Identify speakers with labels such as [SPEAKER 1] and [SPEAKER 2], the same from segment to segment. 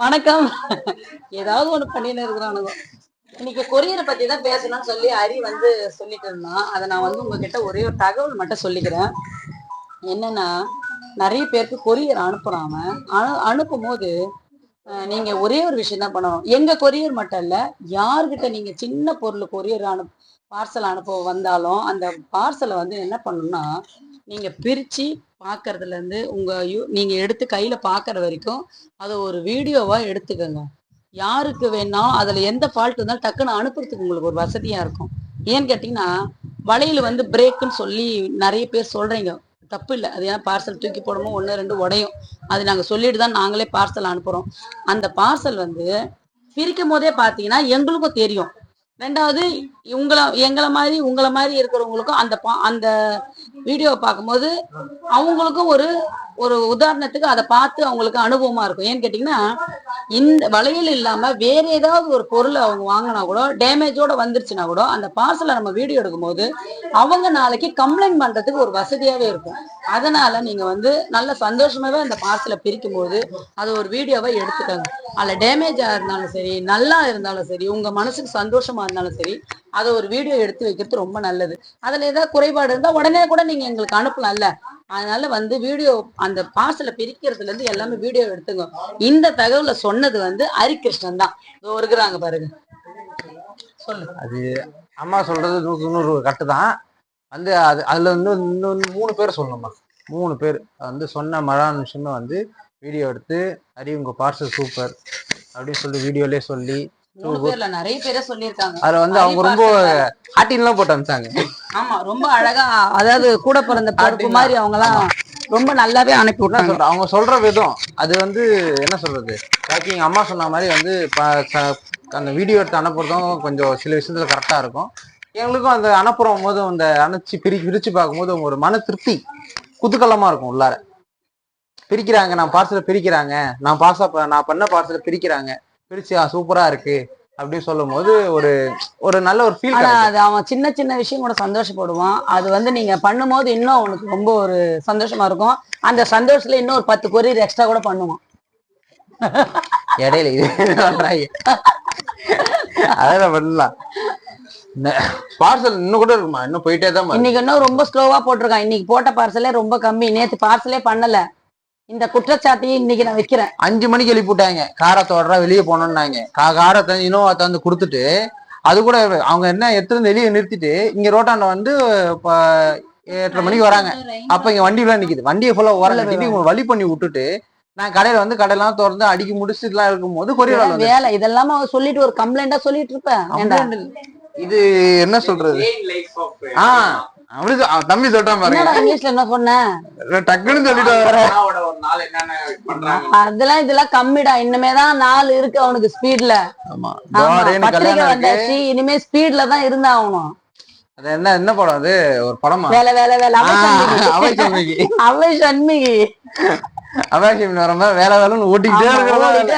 [SPEAKER 1] வணக்கம். ஏதாவது ஒண்ணு பண்ணின்னு இருக்கிறானுங்க. இன்னைக்கு கொரியரை பத்தி தான் பேசணும்னு சொல்லி ஹரி வந்து சொல்லிட்டு இருந்தான். அதை நான் வந்து உங்ககிட்ட ஒரே ஒரு தகவல் மட்டும் சொல்லிக்கிறேன். என்னன்னா, நிறைய பேருக்கு கொரியர் அனுப்புறாம அனுப்பும் போது நீங்க ஒரே ஒரு விஷயம் தான் பண்ணணும். எங்க கொரியர் மட்டும் இல்ல, யாருக்கிட்ட நீங்க சின்ன பொருள் கொரியர் பார்சல் அனுப்ப வந்தாலும் அந்த பார்சலை வந்து என்ன பண்ணணும்னா, நீங்க பிரிச்சு பார்க்கறதுல இருந்து நீங்க எடுத்து கையில பார்க்கற வரைக்கும் அதை ஒரு வீடியோவா எடுத்துக்கோங்க. யாருக்கு வேணாலும் அதுல எந்த ஃபால்ட் இருந்தாலும் டக்குன்னு அனுப்புறதுக்கு உங்களுக்கு ஒரு வசதியா இருக்கும். ஏன்னு கேட்டீங்கன்னா, வலையில வந்து பிரேக்குன்னு சொல்லி நிறைய பேர் சொல்றீங்க. தப்பு இல்லை. அது ஏன் பார்சல் தூக்கி போடுமோ ஒன்று ரெண்டு உடையும். அது நாங்கள் சொல்லிட்டு தான் நாங்களே பார்சல் அனுப்புறோம். அந்த பார்சல் வந்து பிரிக்கும் போதே பார்த்தீங்கன்னா எங்களுக்கும் தெரியும். ரெண்டாவது உங்களை மாதிரி இருக்கிறவங்களுக்கும் அந்த வீடியோவை பார்க்கும்போது அவங்களுக்கும் ஒரு ஒரு உதாரணத்துக்கு அதை பார்த்து அவங்களுக்கு அனுபவமா இருக்கும். ஏன்னு கேட்டீங்கன்னா, இந்த வளையல் இல்லாம வேற ஏதாவது ஒரு பொருளை அவங்க வாங்கினா கூட டேமேஜோட வந்துருச்சுன்னா கூட அந்த பார்சலை நம்ம வீடியோ எடுக்கும் போது அவங்க நாளைக்கு கம்ப்ளைண்ட் பண்றதுக்கு ஒரு வசதியாவே இருக்கும். அதனால நீங்க வந்து நல்ல சந்தோஷமாவே அந்த பார்சலை பிரிக்கும் போது அது ஒரு வீடியோவை எடுத்துக்கோங்க. அதுல டேமேஜா இருந்தாலும் சரி, நல்லா இருந்தாலும் சரி, உங்க மனசுக்கு சந்தோஷமா இருந்தாலும் சரி, அதை ஒரு வீடியோ எடுத்து வைக்கிறது ரொம்ப நல்லது. அதுல ஏதாவது குறைபாடு இருந்தா உடனே கூட நீங்க எங்களுக்கு அனுப்பலாம்ல. அதனால வந்து வீடியோ அந்த பார்சலை பிரிக்கிறதுல இருந்து எல்லாமே வீடியோ எடுத்துங்க. இந்த தகவலை சொன்னது வந்து ஹரிகிருஷ்ணன் தான். இருக்கிறாங்க பாருங்க, சொல்லு.
[SPEAKER 2] அது அம்மா சொல்றது 100 கட்டு தான். வந்து அதுல வந்து இன்னொன்று 3 பேர் சொல்லணுமா. 3 பேர் வந்து சொன்ன மழான நிமிஷமே வந்து வீடியோ எடுத்து ஹரி உங்க பார்சல் சூப்பர் அப்படின்னு சொல்லி வீடியோலயே சொல்லி
[SPEAKER 1] நிறைய பேரை சொல்லியிருக்காங்க.
[SPEAKER 2] அதுல வந்து அவங்க ரொம்ப ஹாட்டின்லாம் போட்டு அனுப்பிச்சாங்க.
[SPEAKER 1] ஆமா, ரொம்ப அழகா, அதாவது கூட பிறந்த பருப்பு மாதிரி அவங்க எல்லாம் ரொம்ப நல்லாவே அனுப்பி விட்டாங்க.
[SPEAKER 2] அவங்க சொல்ற விதம் அது வந்து என்ன சொல்றது, எங்க அம்மா சொன்ன மாதிரி வந்து அந்த வீடியோ எடுத்து அனுப்புறதும் கொஞ்சம் சில விஷயத்துல கரெக்டா இருக்கும். எங்களுக்கும் அந்த அனுப்புறம் போது அந்த அனுப்பிச்சு பிரிச்சு பார்க்கும்போது ஒரு மன திருப்தி குதூகலமா இருக்கும். உள்ளார பிரிக்கிறாங்க, நான் பார்சலை பிரிக்கிறாங்க, நான் பண்ண பார்சலை பிரிக்கிறாங்க, பிரிச்சு சூப்பரா இருக்கு அப்படின்னு சொல்லும் போது ஒரு ஒரு நல்ல ஒரு ஃபீல்.
[SPEAKER 1] அது அவன் சின்ன சின்ன விஷயம் கூட சந்தோஷப்படுவான். அது வந்து நீங்க பண்ணும் போது இன்னும் அவனுக்கு ரொம்ப ஒரு சந்தோஷமா இருக்கும். அந்த சந்தோஷத்துல இன்னும் ஒரு 10 கொரியர் எக்ஸ்ட்ரா கூட பண்ணுவான்.
[SPEAKER 2] இடையில அதெல்லாம் பண்ணலாம். பார்சல் இன்னும் கூட இருக்குமா, இன்னும் போயிட்டே தான்.
[SPEAKER 1] இன்னைக்கு இன்னும் ரொம்ப ஸ்லோவா போட்டிருக்கான். இன்னைக்கு போட்ட பார்சலே ரொம்ப கம்மி. நேத்து பார்சலே பண்ணல. இந்த குற்றச்சாட்டையும் இன்னைக்கு நான் வைக்கிறேன்.
[SPEAKER 2] 5 மணிக்கு எழுப்பிட்டாங்க, காரத்தோட வெளியே போனோம்னாங்க. காரத்தை இனோவா தந்து கொடுத்துட்டு அது கூட அவங்க என்ன எடுத்துருந்து வெளியே நிறுத்திட்டு இங்க ரோட்டாண்ட வந்து 8:30 மணிக்கு வராங்க. அப்ப இங்க வண்டியெல்லாம் நிக்குது. வண்டியை ஃபுல்லா உங்க வழி பண்ணி விட்டுட்டு நான் கடையில வந்து கடையெல்லாம் திறந்து அடிக்கி முடிச்சுட்டுலாம் இருக்கும் போது கொரியர்
[SPEAKER 1] வேலை இதெல்லாம் சொல்லிட்டு ஒரு கம்ப்ளைண்டா சொல்லிட்டு இருப்பேன்.
[SPEAKER 2] இது என்ன சொல்றது, தம்பி சொல்றான் பாருங்க.
[SPEAKER 1] இங்கிலீஷ்ல என்ன சொன்ன,
[SPEAKER 2] டக்குன்னு சொல்லிட்டு
[SPEAKER 1] அதெல்லாம் இதெல்லாம் கம்மிடா. இனிமேதான் 4 இருக்கு அவனுக்கு ஸ்பீட்ல. பத்திரிக்கை வந்தாச்சு, இனிமே ஸ்பீட்ல தான் இருந்தா ஆகணும்.
[SPEAKER 2] அது என்ன படம், அது ஒரு படமா?
[SPEAKER 1] வேலை வேலை வேலை அவை சண்மிகி
[SPEAKER 2] வரும்போது வேலை வேலைன்னு ஓட்டிக்கிட்டே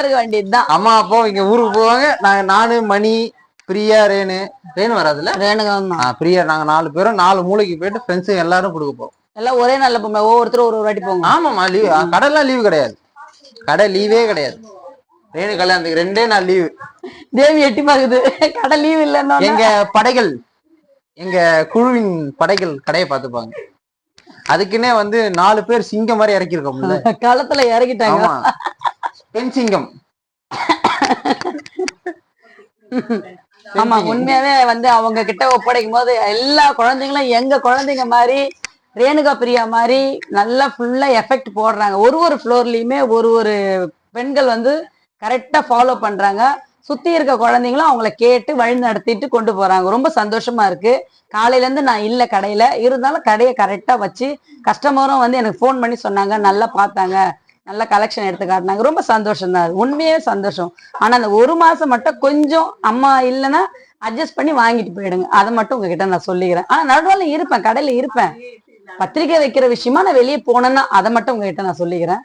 [SPEAKER 1] இருக்க வேண்டியதுதான்.
[SPEAKER 2] அம்மா அப்பா இங்க ஊருக்கு போவாங்க. நானு மணி பிரியா ரேணு வராதுல்ல, பிரியா, நாங்க 4 பேரும் 4 மூளைக்கு போயிட்டு ஃப்ரெண்ட்ஸ் எல்லாரும் கொடுக்க போவோம்.
[SPEAKER 1] எல்லாம் ஒரே நல்ல பொம்மை, ஒவ்வொருத்தரும் ஒரு வாட்டி போங்க.
[SPEAKER 2] ஆமாமா, லீவ். கடைலாம் லீவு கிடையாது, கடை லீவே கிடையாது. ரேணு கல்யாணத்துக்கு 2 நாள் லீவு.
[SPEAKER 1] தேவி எட்டி பாக்குது, கடை லீவ் இல்லைன்னா.
[SPEAKER 2] எங்க குழுவின் படைகள் கடையை பார்த்துப்பாங்க. அதுக்குன்னே வந்து 4 பேர் சிங்கம் மாதிரி இறக்கிருக்கோம்ல,
[SPEAKER 1] களத்துல இறக்கிட்டாங்க.
[SPEAKER 2] பெண் சிங்கம்.
[SPEAKER 1] ஆமா, உண்மையாவே வந்து அவங்க கிட்ட ஒப்படைக்கும் போது எல்லா குழந்தைங்களும் எங்க குழந்தைங்க மாதிரி, ரேணுகா பிரியா மாதிரி நல்லா ஃபுல்லா எஃபெக்ட் போடுறாங்க. ஒரு ஃப்ளோர்லயுமே ஒரு பெண்கள் வந்து கரெக்டா ஃபாலோ பண்றாங்க. சுத்தி இருக்க குழந்தைங்களும் அவங்கள கேட்டு வழி நடத்திட்டு கொண்டு போறாங்க. ரொம்ப சந்தோஷமா இருக்கு. காலையில இருந்து நான் இல்ல கடையில இருந்தாலும் கடையை கரெக்டா வச்சு கஸ்டமரும் வந்து எனக்கு போன் பண்ணி சொன்னாங்க, நல்லா பார்த்தாங்க, நல்ல கலெக்ஷன் எடுத்து காட்டினாங்க. ரொம்ப சந்தோஷம் தான், உண்மையே சந்தோஷம். ஆனா அந்த 1 மாசம் மட்டும் கொஞ்சம் அம்மா இல்லைன்னா அட்ஜஸ்ட் பண்ணி வாங்கிட்டு போயிடுங்க. அதை மட்டும் உங்ககிட்ட நான் சொல்லிக்கிறேன். ஆனா நடுவில் இருப்பேன், கடையில இருப்பேன். பத்திரிக்கை வைக்கிற விஷயமா நான் வெளியே போனேன்னா அதை மட்டும் உங்ககிட்ட நான் சொல்லிக்கிறேன்.